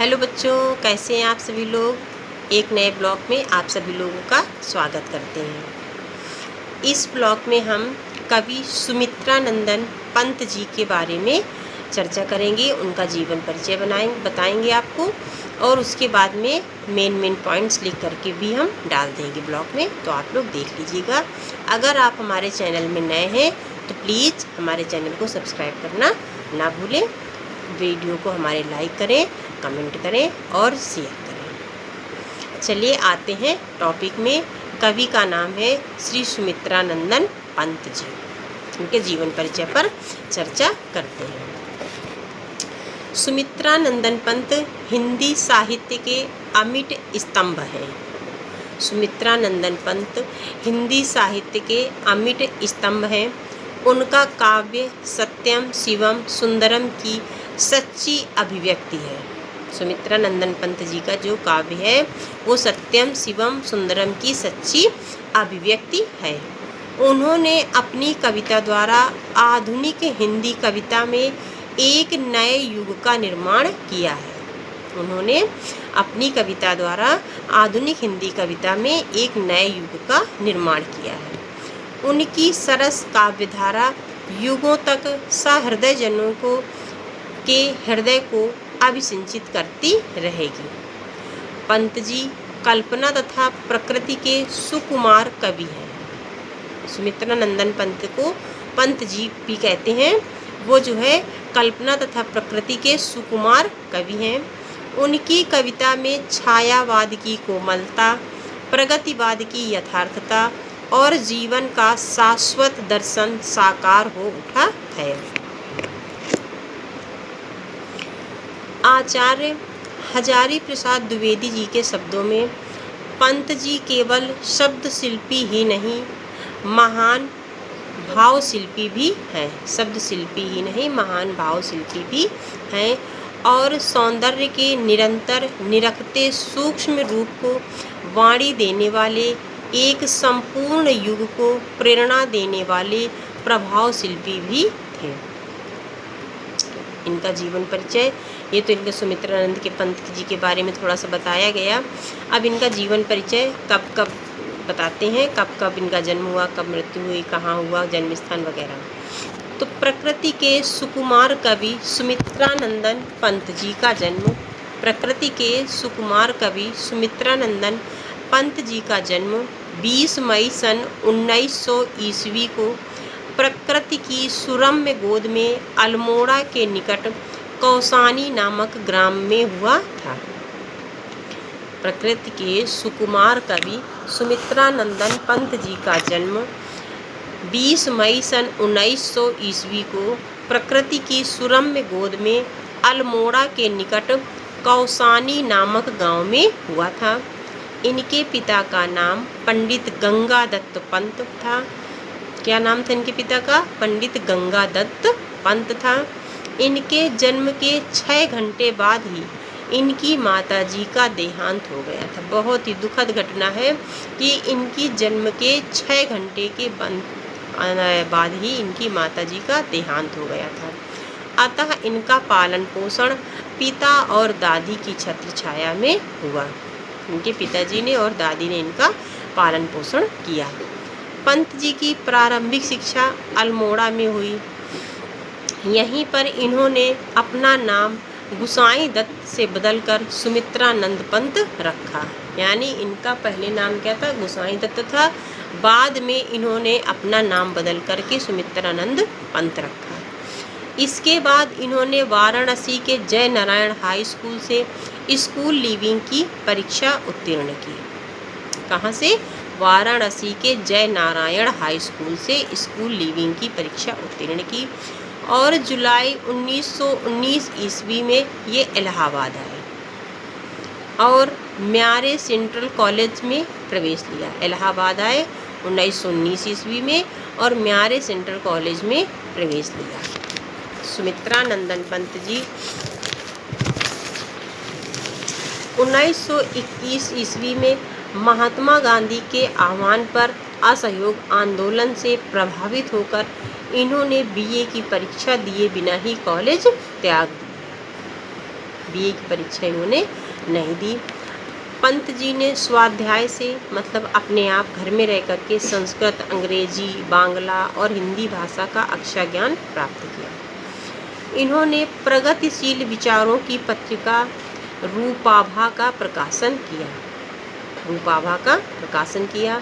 Hello बच्चों, कैसे हैं आप सभी लोग। एक नए ब्लॉग में आप सभी लोगों का स्वागत करते हैं। इस ब्लॉग में हम कवि सुमित्रा नंदन पंत जी के बारे में चर्चा करेंगे। उनका जीवन परिचय बताएंगे आपको, और उसके बाद में मेन पॉइंट्स लिख करके भी हम डाल देंगे ब्लॉग में, तो आप लोग देख लीजिएगा। अगर आप हमारे चैनल में नए हैं तो प्लीज़ हमारे चैनल को सब्सक्राइब करना ना भूलें। वीडियो को हमारे लाइक करें, कमेंट करें और शेयर करें। चलिए आते हैं टॉपिक में। कवि का नाम है श्री सुमित्रा नंदन पंत जी। उनके जीवन परिचय पर चर्चा करते हैं। सुमित्रा नंदन पंत हिंदी साहित्य के अमिट स्तंभ हैं। सुमित्रा नंदन पंत हिंदी साहित्य के अमिट स्तंभ हैं। उनका काव्य सत्यम शिवम सुंदरम की सच्ची अभिव्यक्ति है। सुमित्रा नंदन पंत जी का जो काव्य है वो सत्यम शिवम सुंदरम की सच्ची अभिव्यक्ति है। उन्होंने अपनी कविता द्वारा आधुनिक हिंदी कविता में एक नए युग का निर्माण किया है। उन्होंने अपनी कविता द्वारा आधुनिक हिंदी कविता में एक नए युग का निर्माण किया है। उनकी सरस काव्यधारा युगों तक सहृदय जनों के हृदय को अभिसिंचित करती रहेगी। पंत जी कल्पना तथा प्रकृति के सुकुमार कवि हैं। सुमित्रा नंदन पंत को पंत जी भी कहते हैं। वो जो है कल्पना तथा प्रकृति के सुकुमार कवि हैं। उनकी कविता में छायावाद की कोमलता, प्रगतिवाद की यथार्थता और जीवन का शाश्वत दर्शन साकार हो उठा है। आचार्य हजारी प्रसाद द्विवेदी जी के शब्दों में पंत जी केवल शब्द शिल्पी ही नहीं, महान भाव शिल्पी भी हैं। शब्द शिल्पी ही नहीं, महान भाव शिल्पी भी हैं, और सौंदर्य के निरंतर निरखते सूक्ष्म रूप को वाणी देने वाले, एक संपूर्ण युग को प्रेरणा देने वाले प्रभाव शिल्पी भी थे। इनका जीवन परिचय, ये तो इनके सुमित्रानंद के पंत जी के बारे में थोड़ा सा बताया गया। अब इनका जीवन परिचय कब कब बताते हैं, कब कब इनका जन्म हुआ, कब मृत्यु हुई, कहाँ हुआ, जन्म स्थान वगैरह। तो प्रकृति के सुकुमार कवि सुमित्रानंदन पंत जी का जन्म। प्रकृति के सुकुमार कवि सुमित्रानंदन पंत जी का जन्म 20 मई सन 1900 ईस्वी को प्रकृति की सुरम्य गोद में अल्मोड़ा के निकट कौसानी नामक ग्राम में हुआ था। प्रकृति के सुकुमार कवि सुमित्रानंदन पंत जी का जन्म 20 मई सन 1900 ईस्वी को प्रकृति की सुरम्य गोद में अल्मोड़ा के निकट कौसानी नामक गांव में हुआ था। इनके पिता का नाम पंडित गंगादत्त पंत था। क्या नाम था इनके पिता का? पंडित गंगादत्त पंत था। इनके जन्म के 6 घंटे बाद ही इनकी माताजी का देहांत हो गया था। बहुत ही दुखद घटना है कि इनकी जन्म के 6 घंटे के बाद ही इनकी माताजी का देहांत हो गया था। अतः इनका पालन पोषण पिता और दादी की छत्र छाया में हुआ। इनके पिताजी ने और दादी ने इनका पालन पोषण किया। पंत जी की प्रारंभिक शिक्षा अल्मोड़ा में हुई। यहीं पर इन्होंने अपना नाम गुसाई दत्त से बदलकर सुमित्रानंद पंत रखा। यानी इनका पहले नाम क्या था? गुसाई दत्त था। बाद में इन्होंने अपना नाम बदल करके सुमित्रानंद पंत रखा। इसके बाद इन्होंने वाराणसी के जय नारायण हाई स्कूल से स्कूल लीविंग की परीक्षा उत्तीर्ण की। कहाँ से? वाराणसी के जय नारायण हाई स्कूल से स्कूल लीविंग की परीक्षा उत्तीर्ण की, और जुलाई 1919 ईस्वी में ये इलाहाबाद आए और म्यारे सेंट्रल कॉलेज में प्रवेश लिया। इलाहाबाद आए 1919 ईस्वी में और म्यारे सेंट्रल कॉलेज में प्रवेश लिया। सुमित्रानंदन पंत जी 1921 ईस्वी में महात्मा गांधी के आह्वान पर असहयोग आंदोलन से प्रभावित होकर इन्होंने बीए की परीक्षा दिए बिना ही कॉलेज त्याग दिया। बीए की परीक्षा इन्होंने नहीं दी। पंत जी ने स्वाध्याय से मतलब अपने आप घर में रह कर के संस्कृत, अंग्रेजी, बांग्ला और हिंदी भाषा का अक्षर ज्ञान प्राप्त किया। इन्होंने प्रगतिशील विचारों की पत्रिका रूपाभा का प्रकाशन किया।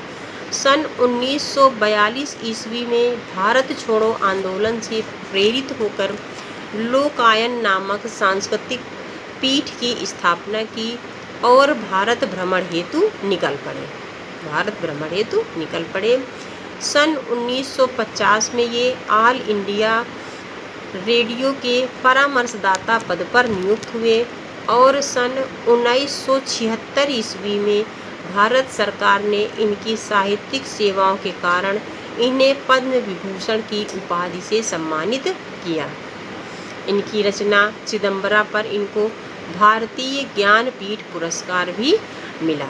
सन 1942 ईस्वी में भारत छोड़ो आंदोलन से प्रेरित होकर लोकायन नामक सांस्कृतिक पीठ की स्थापना की और भारत भ्रमण हेतु निकल पड़े। सन 1950 में ये ऑल इंडिया रेडियो के परामर्शदाता पद पर नियुक्त हुए और सन 1976 ईस्वी में भारत सरकार ने इनकी साहित्यिक सेवाओं के कारण इन्हें पद्म विभूषण की उपाधि से सम्मानित किया। इनकी रचना चिदंबरा पर इनको भारतीय ज्ञानपीठ पुरस्कार भी मिला।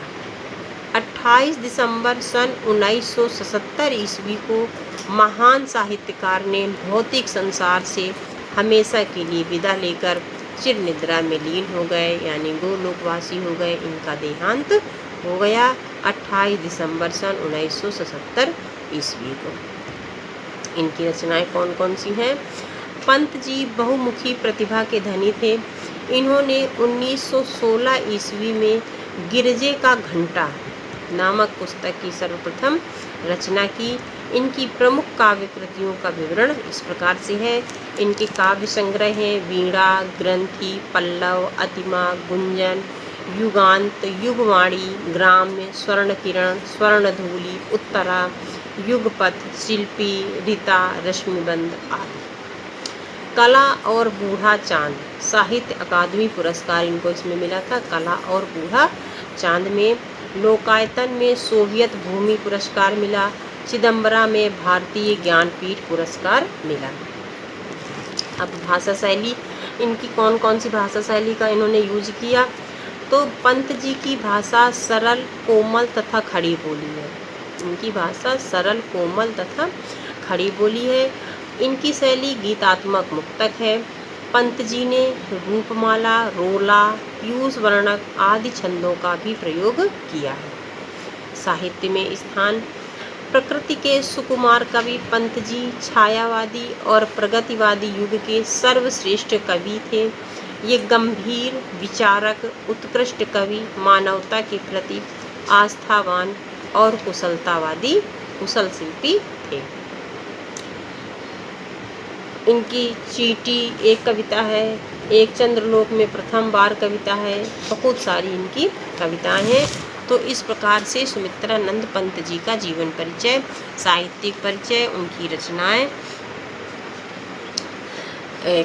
28 दिसंबर सन 1977 ईस्वी को महान साहित्यकार ने भौतिक संसार से हमेशा के लिए विदा लेकर चिर निद्रा में लीन हो गए, यानी गोलोकवासी हो गए। इनका देहांत हो गया 28 दिसंबर सन 1977 ईस्वी को। इनकी रचनाएं कौन कौन सी हैं? पंत जी बहुमुखी प्रतिभा के धनी थे। इन्होंने 1916 ईस्वी में गिरजे का घंटा नामक पुस्तक की सर्वप्रथम रचना की। इनकी प्रमुख काव्य कृतियों का विवरण इस प्रकार से है। इनके काव्य संग्रह हैं वीणा, ग्रंथि, पल्लव, अतिमा, गुंजन, युगांत, युगवाणी, ग्राम्य, स्वर्ण किरण, स्वर्णधूलि, उत्तरा, युगपथ, शिल्पी, रीता, रश्मिबंध आदि। कला और बूढ़ा चांद साहित्य अकादमी पुरस्कार इनको इसमें मिला था। कला और बूढ़ा चांद में लोकायतन में सोवियत भूमि पुरस्कार मिला। चिदंबरा में भारतीय ज्ञानपीठ पुरस्कार मिला। अब भाषा शैली, इनकी कौन कौन सी भाषा शैली का इन्होंने यूज किया? तो पंत जी की भाषा सरल, कोमल तथा खड़ी बोली है। इनकी भाषा सरल, कोमल तथा खड़ी बोली है। इनकी शैली गीतात्मक मुक्तक है। पंत जी ने रूपमाला, रोला, पीयूष वर्णक आदि छंदों का भी प्रयोग किया है। साहित्य में स्थान, प्रकृति के सुकुमार कवि पंत जी छायावादी और प्रगतिवादी युग के सर्वश्रेष्ठ कवि थे। ये गंभीर विचारक, उत्कृष्ट कवि, मानवता के प्रति आस्थावान और कुशल शिल्पी थे। इनकी चीटी एक कविता है, एक चंद्रलोक में प्रथम बार कविता है, बहुत सारी इनकी कविताएं हैं। तो इस प्रकार से सुमित्रानंद पंत जी का जीवन परिचय, साहित्यिक परिचय, उनकी रचनाएं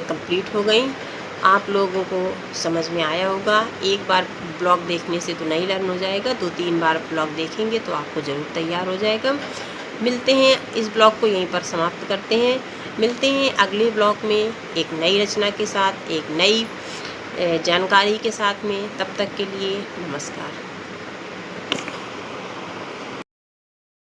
कंप्लीट हो गई। आप लोगों को समझ में आया होगा। एक बार ब्लॉग देखने से तो नहीं लर्न हो जाएगा, 2-3 बार ब्लॉग देखेंगे तो आपको ज़रूर तैयार हो जाएगा। मिलते हैं, इस ब्लॉग को यहीं पर समाप्त करते हैं। मिलते हैं अगले ब्लॉग में एक नई रचना के साथ, एक नई जानकारी के साथ में। तब तक के लिए नमस्कार।